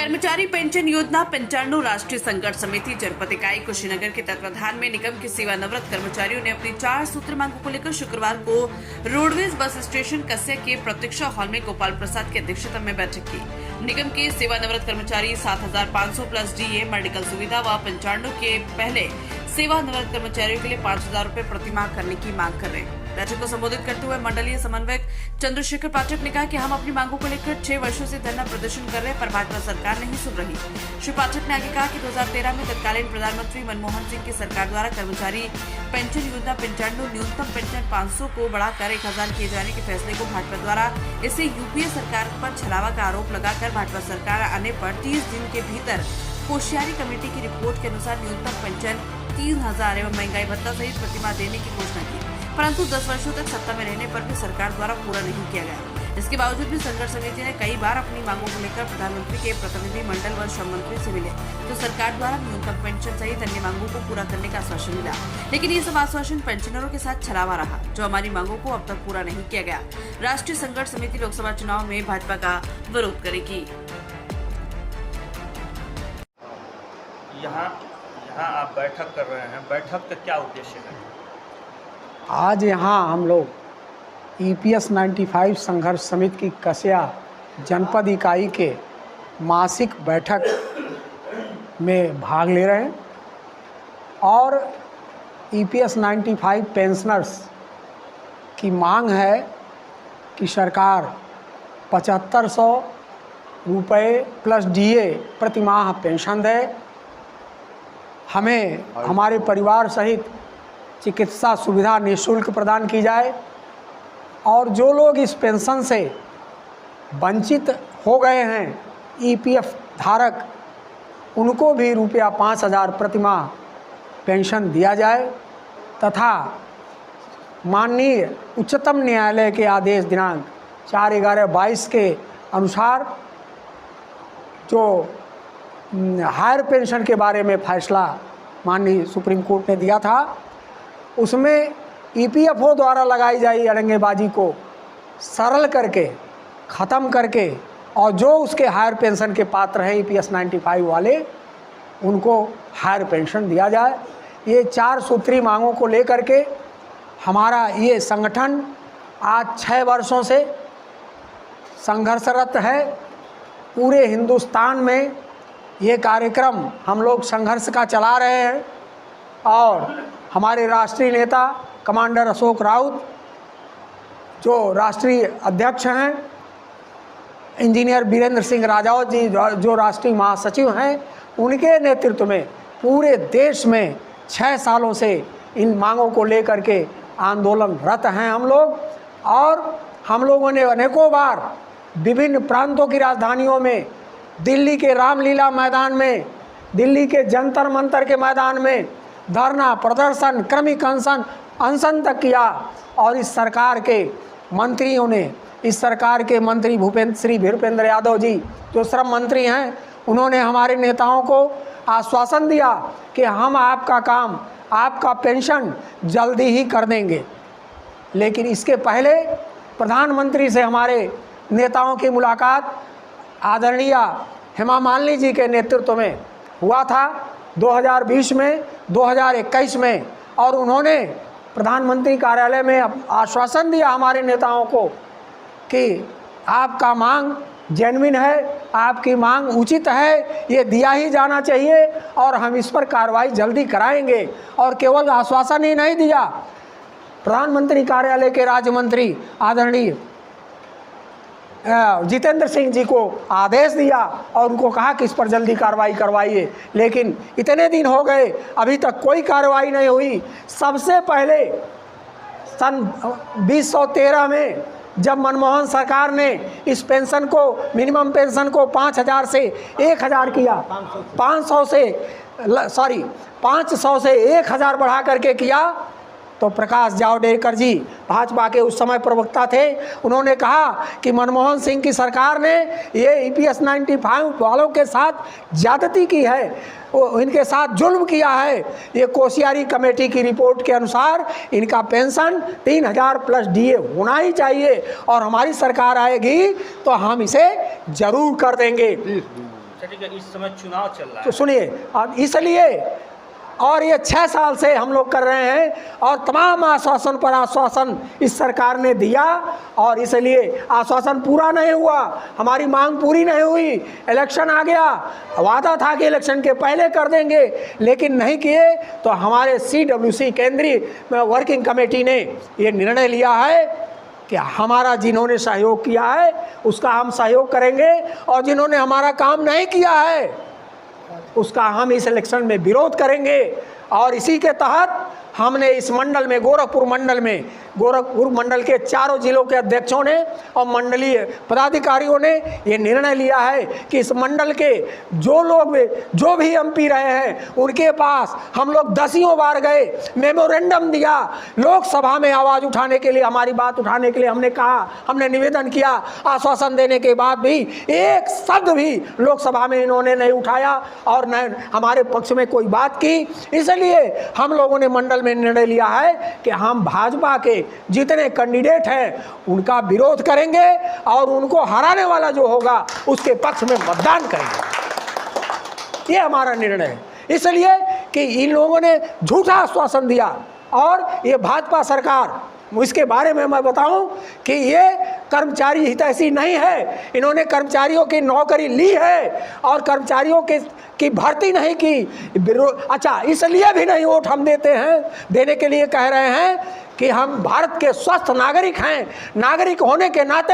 कर्मचारी पेंशन योजना पंचाणु राष्ट्रीय संघर्ष समिति जनपद इकाई कुशीनगर के तत्वाधान में निगम के सेवानिवृत्त कर्मचारियों ने अपनी 4 सूत्र मांगों को लेकर शुक्रवार को रोडवेज बस स्टेशन कस्या के प्रतीक्षा हॉल में गोपाल प्रसाद की अध्यक्षता में बैठक की। निगम के सेवानिवृत्त कर्मचारी 7,500 प्लस डीए मेडिकल सुविधा व पंचाणु के पहले सेवानिवृत्त कर्मचारियों के लिए 5,000 रूपए प्रतिमाह करने की मांग कर रहे हैं। बैठक को संबोधित करते हुए मंडलीय समन्वयक चंद्रशेखर पाठक ने कहा कि हम अपनी मांगों को लेकर 6 वर्षों से धरना प्रदर्शन कर रहे हैं, पर भाजपा सरकार नहीं सुन रही। श्री पाठक ने आगे कहा कि 2013 में तत्कालीन प्रधानमंत्री मनमोहन सिंह की सरकार द्वारा कर्मचारी पेंशन योजना पंचाणु न्यूनतम पेंशन 500 को बढ़ाकर 1,000 किए जाने के फैसले को भाजपा द्वारा इसे यूपीए सरकार पर छलावा का आरोप लगाकर भाजपा सरकार आने पर 30 दिन के भीतर कोश्यारी कमेटी की रिपोर्ट के अनुसार न्यूनतम पेंशन 3,000 एवं महंगाई भत्ता सहित प्रतिमाह देने की घोषणा की, परंतु 10 वर्षों तक सत्ता में रहने पर भी सरकार द्वारा पूरा नहीं किया गया। इसके बावजूद भी संघर्ष समिति ने कई बार अपनी मांगों को लेकर प्रधानमंत्री के प्रतिनिधि मंडल व श्रम मंत्री से मिले, तो सरकार द्वारा न्यूनतम पेंशन सहित अन्य मांगों को पूरा करने का आश्वासन मिला, लेकिन ये सब आश्वासन पेंशनरों के साथ छलावा रहा, जो हमारी मांगों को अब तक पूरा नहीं किया गया। राष्ट्रीय संघर्ष समिति लोकसभा चुनाव में भाजपा का विरोध करेगी। यहाँ आप बैठक कर रहे हैं, बैठक का क्या उद्देश्य है? आज यहाँ हम लोग EPS 95 संघर्ष समिति की कस्या जनपद इकाई के मासिक बैठक में भाग ले रहे हैं और EPS 95 पेंशनर्स की मांग है कि सरकार 7,500 रुपये प्लस DA प्रतिमाह पेंशन दे, हमें हमारे परिवार सहित चिकित्सा सुविधा निःशुल्क प्रदान की जाए और जो लोग इस पेंशन से वंचित हो गए हैं EPF धारक, उनको भी रुपया 5,000 प्रतिमाह पेंशन दिया जाए तथा माननीय उच्चतम न्यायालय के आदेश दिनांक 4/11/22 के अनुसार जो हायर पेंशन के बारे में फैसला माननीय सुप्रीम कोर्ट ने दिया था, उसमें EPFO द्वारा लगाई जाई अड़ंगेबाजी को सरल करके ख़त्म करके और जो उसके हायर पेंशन के पात्र हैं EPS 95 वाले, उनको हायर पेंशन दिया जाए। ये 4 सूत्री मांगों को लेकर के हमारा ये संगठन आज 6 वर्षों से संघर्षरत है। पूरे हिंदुस्तान में ये कार्यक्रम हम लोग संघर्ष का चला रहे हैं और हमारे राष्ट्रीय नेता कमांडर अशोक राउत, जो राष्ट्रीय अध्यक्ष हैं, इंजीनियर वीरेंद्र सिंह राजावत जी जो राष्ट्रीय महासचिव हैं, उनके नेतृत्व में पूरे देश में 6 सालों से इन मांगों को लेकर के आंदोलनरत हैं हम लोग। और हम लोगों ने अनेकों बार विभिन्न प्रांतों की राजधानियों में, दिल्ली के रामलीला मैदान में, दिल्ली के जंतर मंतर के मैदान में धरना प्रदर्शन, क्रमिक अनशन तक किया और इस सरकार के मंत्रियों ने, इस सरकार के मंत्री श्री भूपेंद्र यादव जी जो श्रम मंत्री हैं, उन्होंने हमारे नेताओं को आश्वासन दिया कि हम आपका काम, आपका पेंशन जल्दी ही कर देंगे। लेकिन इसके पहले प्रधानमंत्री से हमारे नेताओं की मुलाकात आदरणीय हेमा मालिनी जी के नेतृत्व में हुआ था 2020 में, 2021 में, और उन्होंने प्रधानमंत्री कार्यालय में आश्वासन दिया हमारे नेताओं को कि आपका मांग जेन्युइन है, आपकी मांग उचित है, ये दिया ही जाना चाहिए और हम इस पर कार्रवाई जल्दी कराएंगे। और केवल आश्वासन ही नहीं दिया, प्रधानमंत्री कार्यालय के राज्य मंत्री आदरणीय जितेंद्र सिंह जी को आदेश दिया और उनको कहा कि इस पर जल्दी कार्रवाई करवाइए। लेकिन इतने दिन हो गए, अभी तक कोई कार्रवाई नहीं हुई। सबसे पहले सन 2013 में जब मनमोहन सरकार ने इस पेंशन को, मिनिमम पेंशन को 5,000 से 1,000 किया, 500 से 1,000 बढ़ा करके किया, तो प्रकाश जावड़ेकर जी भाजपा के उस समय प्रवक्ता थे, उन्होंने कहा कि मनमोहन सिंह की सरकार ने ये EPS 95 वालों के साथ ज्यादती की है, इनके साथ जुल्म किया है। ये कोश्यारी कमेटी की रिपोर्ट के अनुसार इनका पेंशन 3,000 प्लस DA होना ही चाहिए और हमारी सरकार आएगी तो हम इसे जरूर कर देंगे। अच्छा ठीक है, इस समय चुनाव चल रहा तो है। सुनिए, अब इसलिए और ये 6 साल से हम लोग कर रहे हैं और तमाम आश्वासन पर आश्वासन इस सरकार ने दिया और इसलिए आश्वासन पूरा नहीं हुआ, हमारी मांग पूरी नहीं हुई। इलेक्शन आ गया, वादा था कि इलेक्शन के पहले कर देंगे, लेकिन नहीं किए। तो हमारे CWC केंद्रीय वर्किंग कमेटी ने ये निर्णय लिया है कि हमारा जिन्होंने सहयोग किया है उसका हम सहयोग करेंगे और जिन्होंने हमारा काम नहीं किया है उसका हम इस इलेक्शन में विरोध करेंगे। और इसी के तहत हमने इस मंडल में गोरखपुर मंडल के चारों जिलों के अध्यक्षों ने और मंडलीय पदाधिकारियों ने ये निर्णय लिया है कि इस मंडल के जो भी MP रहे हैं उनके पास हम लोग 10 बार गए, मेमोरेंडम दिया, लोकसभा में आवाज़ उठाने के लिए, हमारी बात उठाने के लिए हमने कहा, हमने निवेदन किया। आश्वासन देने के बाद भी एक शब्द भी लोकसभा में इन्होंने नहीं उठाया और न हमारे पक्ष में कोई बात की। इसलिए हम लोगों ने मंडल में निर्णय लिया है कि हम भाजपा के जितने कैंडिडेट हैं उनका विरोध करेंगे और उनको हराने वाला जो होगा उसके पक्ष में मतदान करेंगे। ये हमारा निर्णय है, इसलिए कि इन लोगों ने झूठा आश्वासन दिया और ये भाजपा सरकार, इसके बारे में मैं बताऊं कि ये कर्मचारी हितैषी नहीं है। इन्होंने कर्मचारियों की नौकरी ली है और कर्मचारियों की भर्ती नहीं की। अच्छा, इसलिए भी नहीं वोट हम देने के लिए कह रहे हैं कि हम भारत के स्वस्थ नागरिक हैं। नागरिक होने के नाते